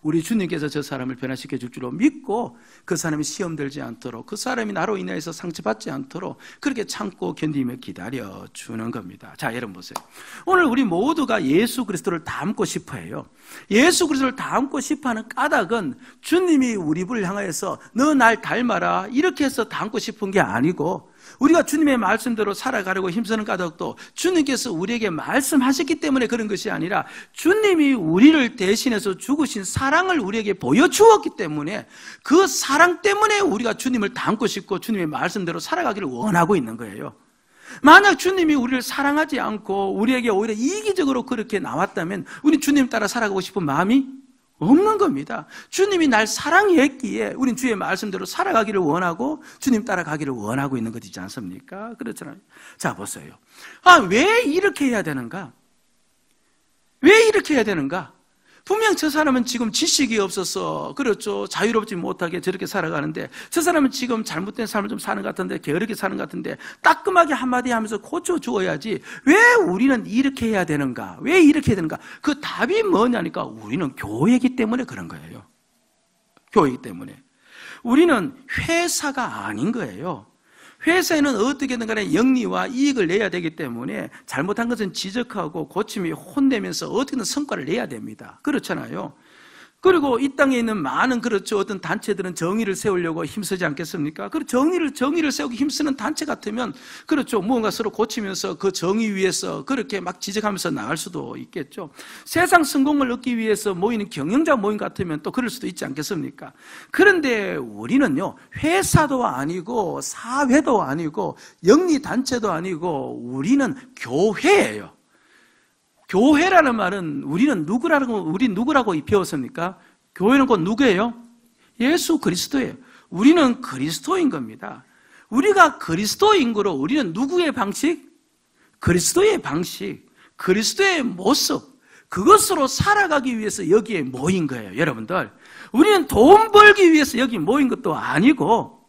우리 주님께서 저 사람을 변화시켜 줄 줄로 믿고 그 사람이 시험 들지 않도록, 그 사람이 나로 인해서 상처받지 않도록 그렇게 참고 견디며 기다려 주는 겁니다. 자, 여러분 보세요. 오늘 우리 모두가 예수 그리스도를 닮고 싶어 해요. 예수 그리스도를 닮고 싶어 하는 까닭은 주님이 우리 분을 향하여서 너 날 닮아라 이렇게 해서 닮고 싶은 게 아니고, 우리가 주님의 말씀대로 살아가려고 힘쓰는 까닭도 주님께서 우리에게 말씀하셨기 때문에 그런 것이 아니라 주님이 우리를 대신해서 죽으신 사랑을 우리에게 보여주었기 때문에 그 사랑 때문에 우리가 주님을 닮고 싶고 주님의 말씀대로 살아가기를 원하고 있는 거예요. 만약 주님이 우리를 사랑하지 않고 우리에게 오히려 이기적으로 그렇게 나왔다면 우리 주님 따라 살아가고 싶은 마음이 없는 겁니다. 주님이 날 사랑했기에 우린 주의 말씀대로 살아가기를 원하고 주님 따라가기를 원하고 있는 것이지 않습니까? 그렇잖아요. 자, 보세요. 왜 이렇게 해야 되는가? 왜 이렇게 해야 되는가? 분명 저 사람은 지금 지식이 없어서 그렇죠, 자유롭지 못하게 저렇게 살아가는데, 저 사람은 지금 잘못된 삶을 좀 사는 것 같은데, 게으르게 사는 것 같은데 따끔하게 한마디 하면서 고쳐주어야지 왜 우리는 이렇게 해야 되는가? 왜 이렇게 해야 되는가? 그 답이 뭐냐니까 우리는 교회이기 때문에 그런 거예요. 교회이기 때문에. 우리는 회사가 아닌 거예요. 회사에는 어떻게든 간에 영리와 이익을 내야 되기 때문에 잘못한 것은 지적하고 고치며 혼내면서 어떻게든 성과를 내야 됩니다. 그렇잖아요. 그리고 이 땅에 있는 많은 그렇죠, 어떤 단체들은 정의를 세우려고 힘쓰지 않겠습니까? 그 정의를 세우기 힘쓰는 단체 같으면 그렇죠, 무언가 서로 고치면서 그 정의 위에서 그렇게 막 지적하면서 나갈 수도 있겠죠. 세상 성공을 얻기 위해서 모이는 경영자 모임 같으면 또 그럴 수도 있지 않겠습니까? 그런데 우리는요, 회사도 아니고 사회도 아니고 영리 단체도 아니고 우리는 교회예요. 교회라는 말은 우리 누구라고 배웠습니까? 교회는 곧 누구예요? 예수 그리스도예요. 우리는 그리스도인 겁니다. 우리가 그리스도인 거로 우리는 누구의 방식? 그리스도의 방식, 그리스도의 모습, 그것으로 살아가기 위해서 여기에 모인 거예요. 여러분들, 우리는 돈 벌기 위해서 여기 모인 것도 아니고,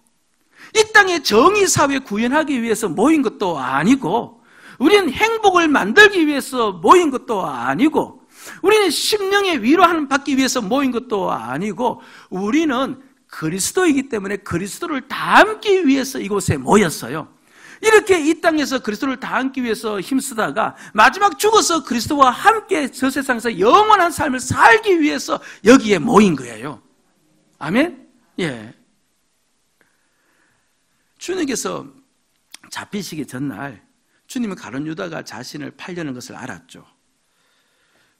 이 땅의 정의사회 구현하기 위해서 모인 것도 아니고, 우리는 행복을 만들기 위해서 모인 것도 아니고, 우리는 심령의 위로를 받기 위해서 모인 것도 아니고, 우리는 그리스도이기 때문에 그리스도를 닮기 위해서 이곳에 모였어요. 이렇게 이 땅에서 그리스도를 닮기 위해서 힘쓰다가 마지막 죽어서 그리스도와 함께 저 세상에서 영원한 삶을 살기 위해서 여기에 모인 거예요. 아멘? 예. 주님께서 잡히시기 전날 주님은 가룟 유다가 자신을 팔려는 것을 알았죠.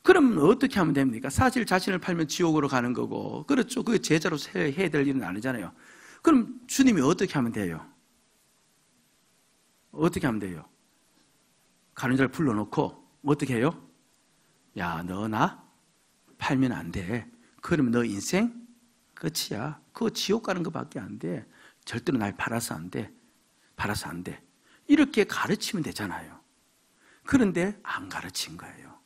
그럼 어떻게 하면 됩니까? 사실 자신을 팔면 지옥으로 가는 거고, 그렇죠, 그게 제자로 해야 될 일은 아니잖아요. 그럼 주님이 어떻게 하면 돼요? 어떻게 하면 돼요? 가룟 유다를 불러놓고 어떻게 해요? 야, 너 나 팔면 안 돼. 그러면 너 인생 끝이야. 그거 지옥 가는 것밖에 안 돼. 절대로 날 팔아서 안 돼. 팔아서 안 돼. 이렇게 가르치면 되잖아요. 그런데 안 가르친 거예요.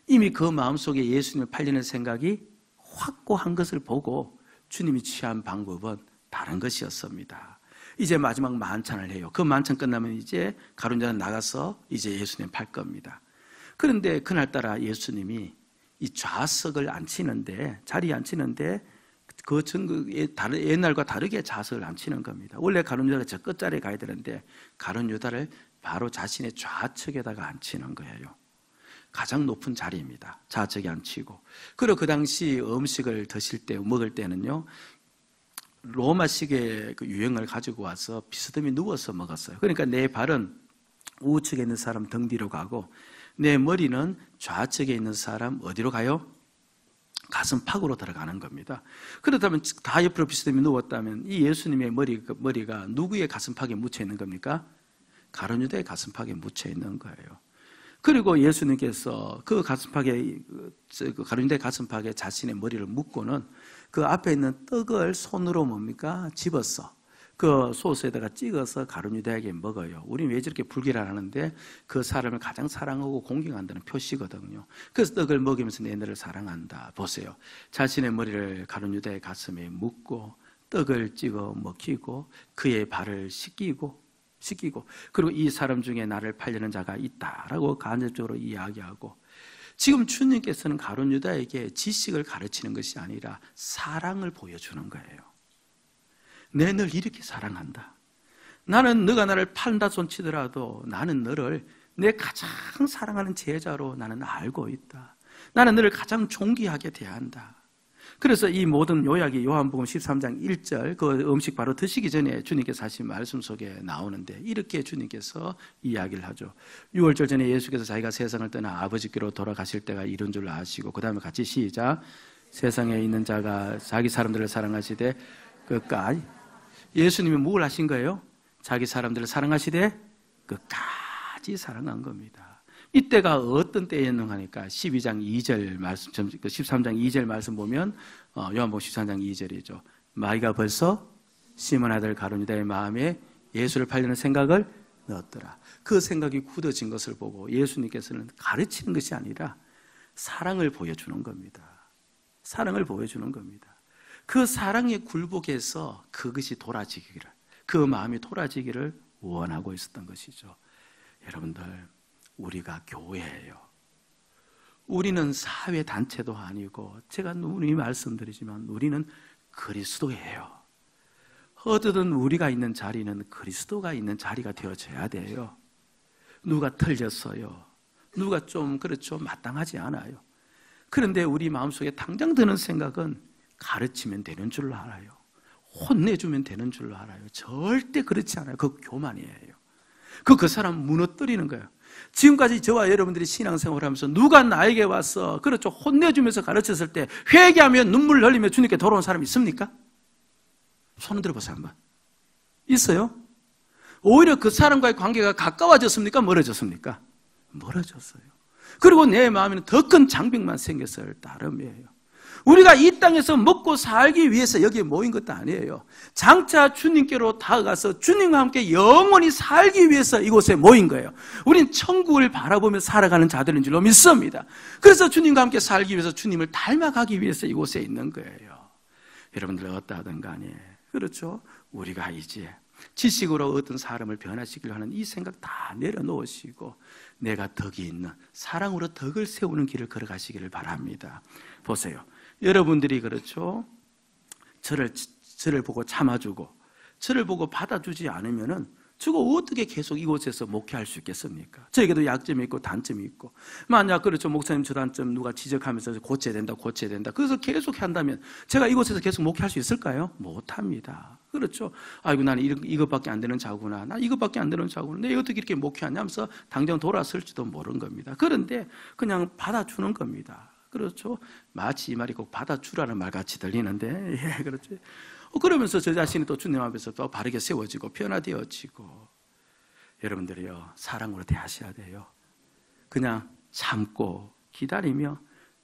이미 그 마음속에 예수님을 팔려는 생각이 확고한 것을 보고 주님이 취한 방법은 다른 것이었습니다. 이제 마지막 만찬을 해요. 그 만찬 끝나면 이제 가룟 유다는 나가서 이제 예수님 팔 겁니다. 그런데 그날따라 예수님이 이 좌석을 앉히는데, 자리에 앉히는데 그 옛날과 다르게 좌석을 앉히는 겁니다. 원래 가룟 유다가 저 끝자리에 가야 되는데 가룟 유다를 바로 자신의 좌측에다가 앉히는 거예요. 가장 높은 자리입니다. 좌측에 앉히고. 그리고 그 당시 음식을 드실 때, 먹을 때는요, 로마식의 그 유형을 가지고 와서 비스듬히 누워서 먹었어요. 그러니까 내 발은 우측에 있는 사람 등 뒤로 가고 내 머리는 좌측에 있는 사람 어디로 가요? 가슴팍으로 들어가는 겁니다. 그렇다면 다 옆으로 비스듬히 누웠다면 이 예수님의 머리가 누구의 가슴팍에 묻혀 있는 겁니까? 가룟 유다의 가슴팍에 묻혀 있는 거예요. 그리고 예수님께서 그 가슴팍에, 그 가룟 유다의 가슴팍에 자신의 머리를 묻고는 그 앞에 있는 떡을 손으로 뭡니까? 집어서 그 소스에다가 찍어서 가룟 유다에게 먹어요. 우리는 왜 저렇게 불길하는데 그 사람을 가장 사랑하고 공경한다는 표시거든요. 그래서 떡을 먹이면서 내 너를 사랑한다. 보세요. 자신의 머리를 가룟 유다의 가슴에 묻고 떡을 찍어 먹히고 그의 발을 씻기고 그리고 이 사람 중에 나를 팔려는 자가 있다라고 간접적으로 이야기하고, 지금 주님께서는 가룟 유다에게 지식을 가르치는 것이 아니라 사랑을 보여주는 거예요. 내 널 이렇게 사랑한다. 나는 너가 나를 판다 손치더라도 나는 너를 내 가장 사랑하는 제자로 나는 알고 있다. 나는 너를 가장 존귀하게 대한다. 그래서 이 모든 요약이 요한복음 13장 1절 그 음식 바로 드시기 전에 주님께서 하신 말씀 속에 나오는데, 이렇게 주님께서 이야기를 하죠. 6월절 전에 예수께서 자기가 세상을 떠나 아버지께로 돌아가실 때가 이른 줄 아시고, 그 다음에 같이 시작. 세상에 있는 자가 자기 사람들을 사랑하시되 끝까지. 예수님이 뭘 하신 거예요? 자기 사람들을 사랑하시되 끝까지 사랑한 겁니다. 이때가 어떤 때였는가 하니까 12장 2절 말씀, 13장 2절 말씀 보면 요한복음 13장 2절이죠. 마귀가 벌써 시몬 아들 가룟 유다의 마음에 예수를 팔려는 생각을 넣었더라. 그 생각이 굳어진 것을 보고 예수님께서는 가르치는 것이 아니라 사랑을 보여주는 겁니다. 사랑을 보여주는 겁니다. 그 사랑에 굴복해서 그것이 돌아지기를, 그 마음이 돌아지기를 원하고 있었던 것이죠. 여러분들, 우리가 교회예요. 우리는 사회단체도 아니고, 제가 누누이 말씀드리지만 우리는 그리스도예요. 어쨌든 우리가 있는 자리는 그리스도가 있는 자리가 되어져야 돼요. 누가 틀렸어요. 누가 좀 그렇죠, 마땅하지 않아요. 그런데 우리 마음속에 당장 드는 생각은 가르치면 되는 줄로 알아요. 혼내주면 되는 줄로 알아요. 절대 그렇지 않아요. 그 교만이에요. 그 사람 무너뜨리는 거예요. 지금까지 저와 여러분들이 신앙생활을 하면서 누가 나에게 와서 그렇죠, 혼내주면서 가르쳤을 때 회개하며 눈물 흘리며 주님께 돌아온 사람이 있습니까? 손을 들어보세요 한번. 있어요? 오히려 그 사람과의 관계가 가까워졌습니까? 멀어졌습니까? 멀어졌어요. 그리고 내 마음에는 더 큰 장벽만 생겼을 따름이에요. 우리가 이 땅에서 먹고 살기 위해서 여기에 모인 것도 아니에요. 장차 주님께로 다가가서 주님과 함께 영원히 살기 위해서 이곳에 모인 거예요. 우리는 천국을 바라보며 살아가는 자들인 줄로 믿습니다. 그래서 주님과 함께 살기 위해서, 주님을 닮아가기 위해서 이곳에 있는 거예요. 여러분들 어떠하든 간에, 그렇죠? 우리가 이제 지식으로 어떤 사람을 변화시키려 하는 이 생각 다 내려놓으시고 내가 덕이 있는 사랑으로 덕을 세우는 길을 걸어가시기를 바랍니다. 보세요. 여러분들이 그렇죠, 저를 보고 참아주고 저를 보고 받아주지 않으면은 저거 어떻게 계속 이곳에서 목회할 수 있겠습니까? 저에게도 약점이 있고 단점이 있고, 만약 그렇죠, 목사님 저 단점 누가 지적하면서 고쳐야 된다 그래서 계속 한다면 제가 이곳에서 계속 목회할 수 있을까요? 못합니다. 그렇죠. 아이고 나는 이것밖에 안 되는 자구나, 나 이것밖에 안 되는 자구나, 내가 어떻게 이렇게 목회하냐 하면서 당장 돌아설지도 모르는 겁니다. 그런데 그냥 받아주는 겁니다. 그렇죠. 마치 이 말이 꼭 받아주라는 말 같이 들리는데, 예, 그렇죠. 그러면서 저 자신이 또 주님 앞에서 또 바르게 세워지고 변화되어지고, 여러분들이요, 사랑으로 대하셔야 돼요. 그냥 참고 기다리며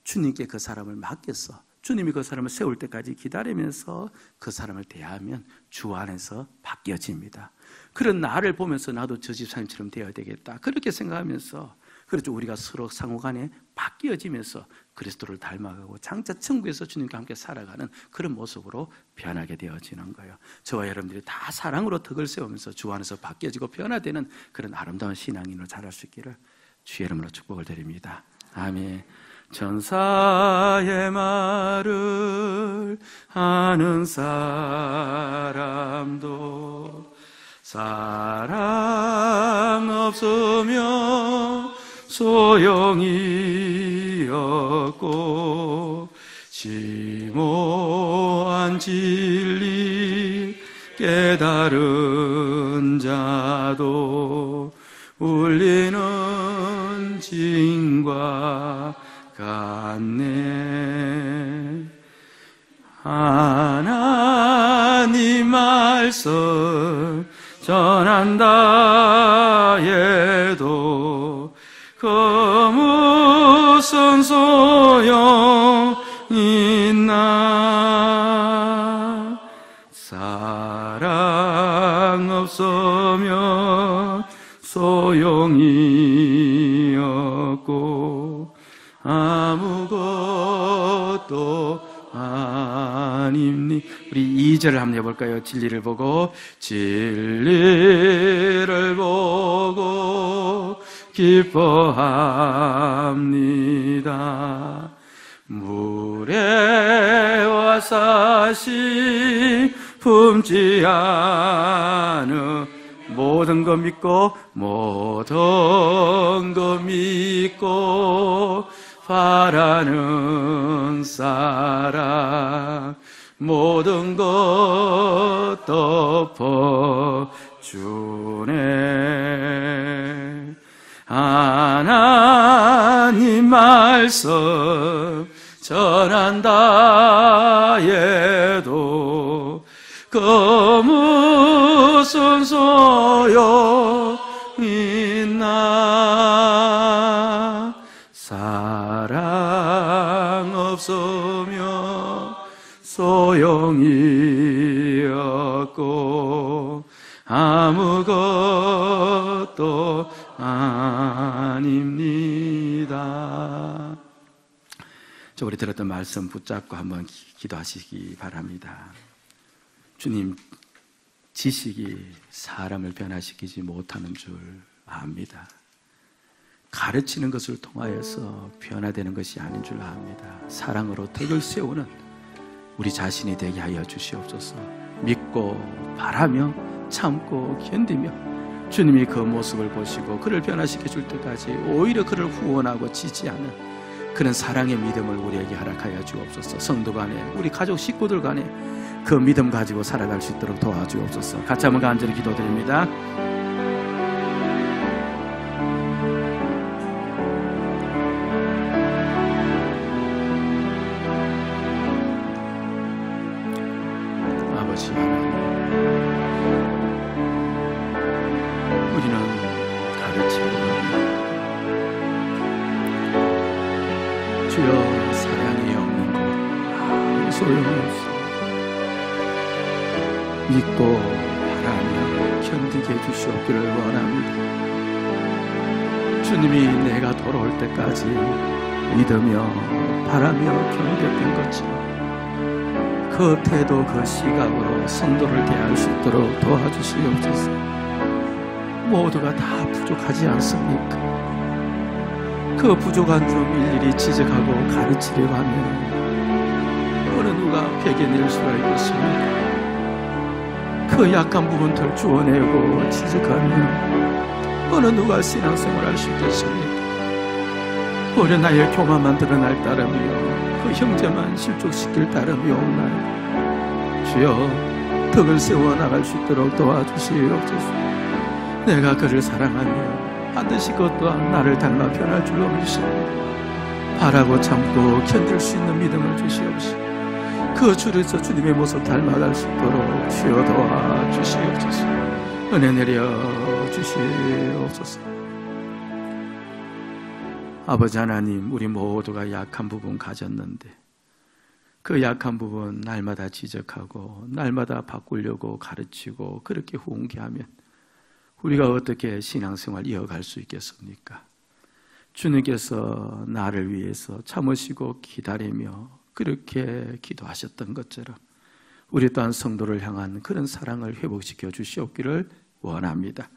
주님께 그 사람을 맡겨서 주님이 그 사람을 세울 때까지 기다리면서 그 사람을 대하면 주 안에서 바뀌어집니다. 그런 나를 보면서 나도 저 집사님처럼 되어야 되겠다, 그렇게 생각하면서, 그렇죠, 우리가 서로 상호간에 바뀌어지면서 그리스도를 닮아가고 장차 천국에서 주님과 함께 살아가는 그런 모습으로 변하게 되어지는 거예요. 저와 여러분들이 다 사랑으로 덕을 세우면서 주 안에서 바뀌어지고 변화되는 그런 아름다운 신앙인으로 자랄 수 있기를 주의 이름으로 축복을 드립니다. 아멘. 천사의 말을 아는 사람도 사랑 없으면 소용이 없고 심오한 진리 깨달은 자도 울리는 징과 같네. 하나님 말씀 전한다 해도 그 무슨 소용 있나. 사랑 없으면 소용이 없고 아무것도 아닙니. 우리 2절을 한번 해볼까요? 진리를 보고 진리를 보고 기뻐합니다. 무례와 사실 품지 않은 모든 것 믿고 모든 것 믿고 바라는 사랑 모든 것 덮어주네. 하나님 말씀 전한다 해도 그 무슨 소용 있나. 사랑 없으면 소용이 없고 아무것도 아닙니다. 우리 들었던 말씀 붙잡고 한번 기도하시기 바랍니다. 주님, 지식이 사람을 변화시키지 못하는 줄 압니다. 가르치는 것을 통하여서 변화되는 것이 아닌 줄 압니다. 사랑으로 덕을 세우는 우리 자신이 되게 하여 주시옵소서. 믿고 바라며 참고 견디며 주님이 그 모습을 보시고 그를 변화시켜 줄 때까지 오히려 그를 후원하고 지지하는 그런 사랑의 믿음을 우리에게 허락하여 주옵소서. 성도 간에 우리 가족 식구들 간에 그 믿음 가지고 살아갈 수 있도록 도와주옵소서. 같이 한번 간절히 기도드립니다. 아버지 하나님, 우리는 가르치고 주여 사랑이 없는 것 아무 소용이 없어. 믿고 바라며 견디게 해주시옵기를 원합니다. 주님이 내가 돌아올 때까지 믿으며 바라며 견뎠던 것처럼 그 태도 그 시각으로 성도를 대할 수 있도록 도와주시옵소서. 모두가 다 부족하지 않습니까? 그 부족한 점 일일이 지적하고 가르치려고 하면 어느 누가 배겨낼 수가 있겠습니까? 그 약한 부분들 주워내고 지적하면 어느 누가 신앙생활 할 수 있겠습니까? 오히려 나의 교만만 드러날 따름이요 그 형제만 실족시킬 따름이 없나요? 주여, 덕을 세워나갈 수 있도록 도와주시옵소서. 내가 그를 사랑하며 반드시 그것 또한 나를 닮아 변할 줄로 믿습니다. 바라고 참고 견딜 수 있는 믿음을 주시옵시고 그 줄에서 주님의 모습 닮아갈 수 있도록 주여 도와주시옵소서. 은혜 내려 주시옵소서. 아버지 하나님, 우리 모두가 약한 부분 가졌는데 그 약한 부분 날마다 지적하고 날마다 바꾸려고 가르치고 그렇게 훈계하면 우리가 어떻게 신앙생활 이어갈 수 있겠습니까? 주님께서 나를 위해서 참으시고 기다리며 그렇게 기도하셨던 것처럼 우리 또한 성도를 향한 그런 사랑을 회복시켜 주시옵기를 원합니다.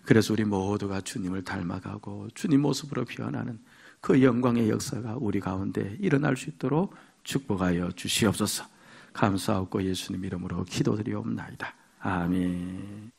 그래서 우리 모두가 주님을 닮아가고 주님 모습으로 변하는 그 영광의 역사가 우리 가운데 일어날 수 있도록 축복하여 주시옵소서. 감사하고 예수님 이름으로 기도드리옵나이다. 아멘.